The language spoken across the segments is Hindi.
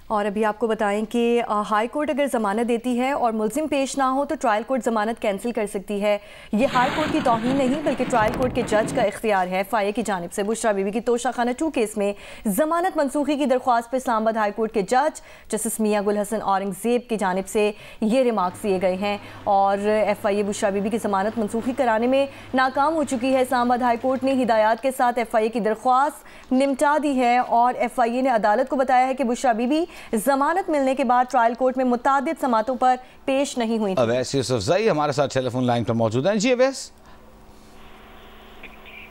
और अभी आपको बताएं कि हाई कोर्ट अगर ज़मानत देती है और मुल्ज़िम पेश ना हो तो ट्रायल कोर्ट ज़मानत कैंसिल कर सकती है। ये हाई कोर्ट की तौहीन नहीं बल्कि ट्रायल कोर्ट के जज का इख्तियार है। FIA की जानिब से बुशरा बीबी की तोशाखाना 2 केस में ज़मानत मनसूखी की दरख्वास्त पर इस्लामाबाद हाई कोर्ट के जज जस्टिस मियां गुल हसन औरंगज़ेब की जानिब से ये रिमार्क्स दिए गए हैं और FIA बुशरा बीबी की ज़मानत मनसूखी कराने में नाकाम हो चुकी है। इस्लामाबाद हाई कोर्ट ने हिदायत के साथ FIA की दरख्वास्त निमटा दी है और FIA ने अदालत को बताया है कि बुशरा बीबी जमानत मिलने के बाद ट्रायल कोर्ट में मुतादिद समातों पर पेश नहीं हुई। अवैस यूसुफजई हमारे साथ टेलीफोन लाइन पर मौजूद हैं। जी अवैस।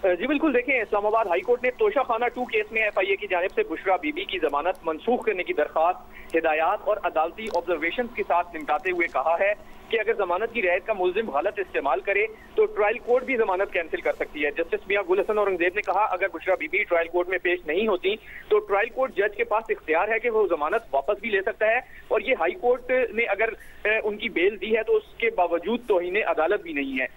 जी बिल्कुल, देखें, इस्लामाबाद हाई कोर्ट ने तोशाखाना 2 केस में FIA की जानिब से बुशरा बीबी की जमानत मनसूख करने की दरख्वास्त हिदायत और अदालती ऑब्जर्वेशन के साथ निपटाते हुए कहा है कि अगर जमानत की रियायत का मुल्जिम गलत इस्तेमाल करे तो ट्रायल कोर्ट भी जमानत कैंसिल कर सकती है। जस्टिस मियां गुल हसन औरंगजेब ने कहा, अगर बुशरा बीबी ट्रायल कोर्ट में पेश नहीं होती तो ट्रायल कोर्ट जज के पास इख्तियार है कि वो जमानत वापस भी ले सकता है और ये हाई कोर्ट ने अगर उनकी बेल दी है तो उसके बावजूद तौहीन अदालत भी नहीं है।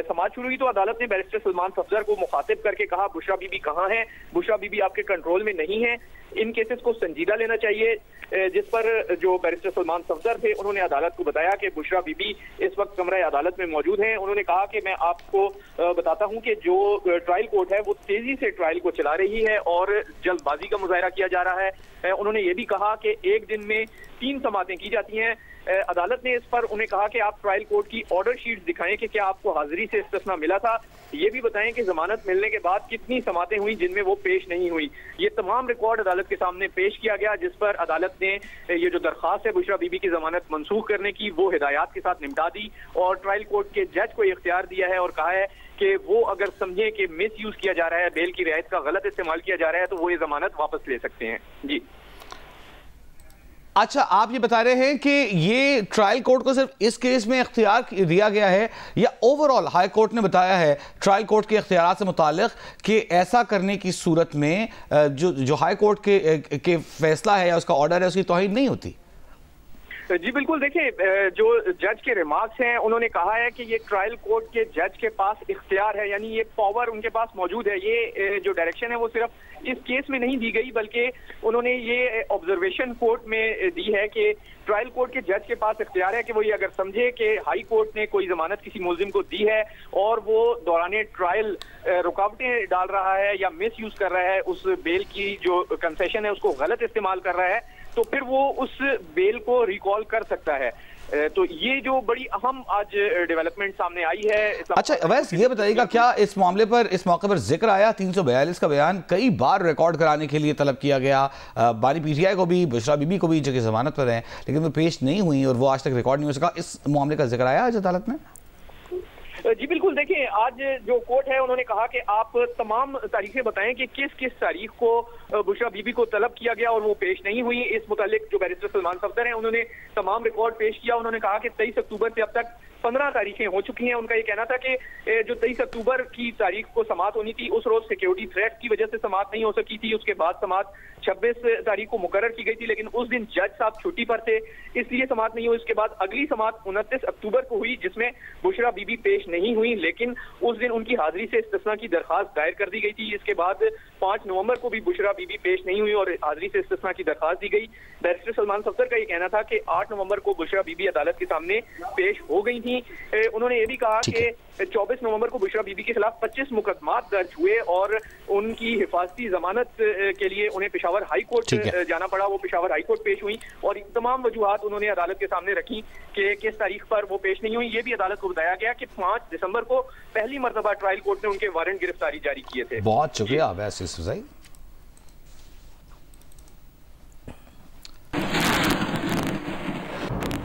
समाज शुरू हुई तो अदालत ने बैरिस्टर सलमान सफदर को मुखातिब करके कहा, बुशरा बीबी कहाँ है, बुशरा बीबी आपके कंट्रोल में नहीं है, इन केसेस को संजीदा लेना चाहिए। जिस पर जो बैरिस्टर सलमान सफदर थे उन्होंने अदालत को बताया कि बुशरा बीबी इस वक्त कमरा अदालत में मौजूद हैं। उन्होंने कहा कि मैं आपको बताता हूं कि जो ट्रायल कोर्ट है वो तेजी से ट्रायल को चला रही है और जल्दबाजी का मुजाहरा किया जा रहा है। उन्होंने ये भी कहा कि एक दिन में 3 समातें की जाती हैं। अदालत ने इस पर उन्हें कहा कि आप ट्रायल कोर्ट की ऑर्डर शीट दिखाएं कि क्या आपको हाजिरी से इस्तिस्ना मिला था, ये भी बताएं कि जमानत मिलने के बाद कितनी समातें हुई जिनमें वो पेश नहीं हुई। ये तमाम रिकॉर्ड अदालत के सामने पेश किया गया, जिस पर अदालत ने ये जो दरख्वास्त है बुशरा बीबी की जमानत मनसूख करने की वो हिदायत के साथ निपटा दी और ट्रायल कोर्ट के जज को इख्तियार दिया है और कहा है कि वो अगर समझे कि मिस यूज किया जा रहा है, बेल की रियायत का गलत इस्तेमाल किया जा रहा है तो वो ये जमानत वापस ले सकते हैं। जी अच्छा, आप ये बता रहे हैं कि ये ट्रायल कोर्ट को सिर्फ इस केस में इख्तियार दिया गया है या ओवरऑल हाई कोर्ट ने बताया है ट्रायल कोर्ट के इख्तियार से मुतालिक कि ऐसा करने की सूरत में जो हाई कोर्ट के फैसला है या उसका ऑर्डर है उसकी तौहीन नहीं होती? जी बिल्कुल, देखिए, जो जज के रिमार्क्स हैं उन्होंने कहा है कि ये ट्रायल कोर्ट के जज के पास इख्तियार है, यानी ये पावर उनके पास मौजूद है। ये जो डायरेक्शन है वो सिर्फ इस केस में नहीं दी गई बल्कि उन्होंने ये ऑब्जर्वेशन कोर्ट में दी है कि ट्रायल कोर्ट के जज के पास इख्तियार है कि वो ये अगर समझे कि हाई कोर्ट ने कोई जमानत किसी मुल्जिम को दी है और वो दौरान ट्रायल रुकावटें डाल रहा है या मिस यूज कर रहा है, उस बेल की जो कंसेशन है उसको गलत इस्तेमाल कर रहा है, तो फिर वो उस बेल को रिकॉल कर सकता है। तो ये जो बड़ी अहम आज डेवलपमेंट सामने आई है। अच्छा अवैस, ये बताइएगा क्या इस मामले पर इस मौके पर जिक्र आया 342 का बयान कई बार रिकॉर्ड कराने के लिए तलब किया गया, बानी PTI को भी, बुशरा बीबी को भी, जो कि जमानत पर हैं, लेकिन वो पेश नहीं हुई और वो आज तक रिकॉर्ड नहीं हो सका। इस मामले का जिक्र आया आज अदालत में? जी बिल्कुल, देखिए, आज जो कोर्ट है उन्होंने कहा कि आप तमाम तारीखें बताएं कि किस किस तारीख को बुशरा बीबी को तलब किया गया और वो पेश नहीं हुई। इस मुतालिक जो बैरिस्टर सलमान सफदर हैं उन्होंने तमाम रिकॉर्ड पेश किया। उन्होंने कहा कि 23 अक्टूबर से अब तक 15 तारीखें हो चुकी हैं। उनका ये कहना था कि जो 23 अक्टूबर की तारीख को समात होनी थी उस रोज सिक्योरिटी थ्रेट की वजह से समात नहीं हो सकी थी। उसके बाद समात 26 तारीख को मुकर्रर की गई थी, लेकिन उस दिन जज साहब छुट्टी पर थे इसलिए समात नहीं हुई। उसके बाद अगली समात 29 अक्टूबर को हुई जिसमें बुशरा बीबी पेश नहीं हुई, लेकिन उस दिन उनकी हाजिरी से इस्तिस्ना की दरखास्त दायर कर दी गई थी। इसके बाद 5 नवंबर को भी बुशरा बीबी पेश नहीं हुई और हाजिरी से इस्तिस्ना की दरखास्त दी गई। बैरिस्टर सलमान सफदर का ये कहना था कि 8 नवंबर को बुशरा बीबी अदालत के सामने पेश हो गई थी। उन्होंने ये भी कहा कि 24 नवंबर को बुशरा बीबी के खिलाफ 25 मुकदमात दर्ज हुए और उनकी हिफाजती जमानत के लिए उन्हें पेशावर हाई कोर्ट जाना पड़ा। वो पेशावर हाई कोर्ट पेश हुई और तमाम वजूहात उन्होंने अदालत के सामने रखी कि किस तारीख पर वो पेश नहीं हुई। ये भी अदालत को बताया गया कि 5 दिसंबर को पहली मर्तबा ट्रायल कोर्ट ने उनके वारंट गिरफ्तारी जारी किए थे। बहुत शुक्रिया अवैस यूसुफजई।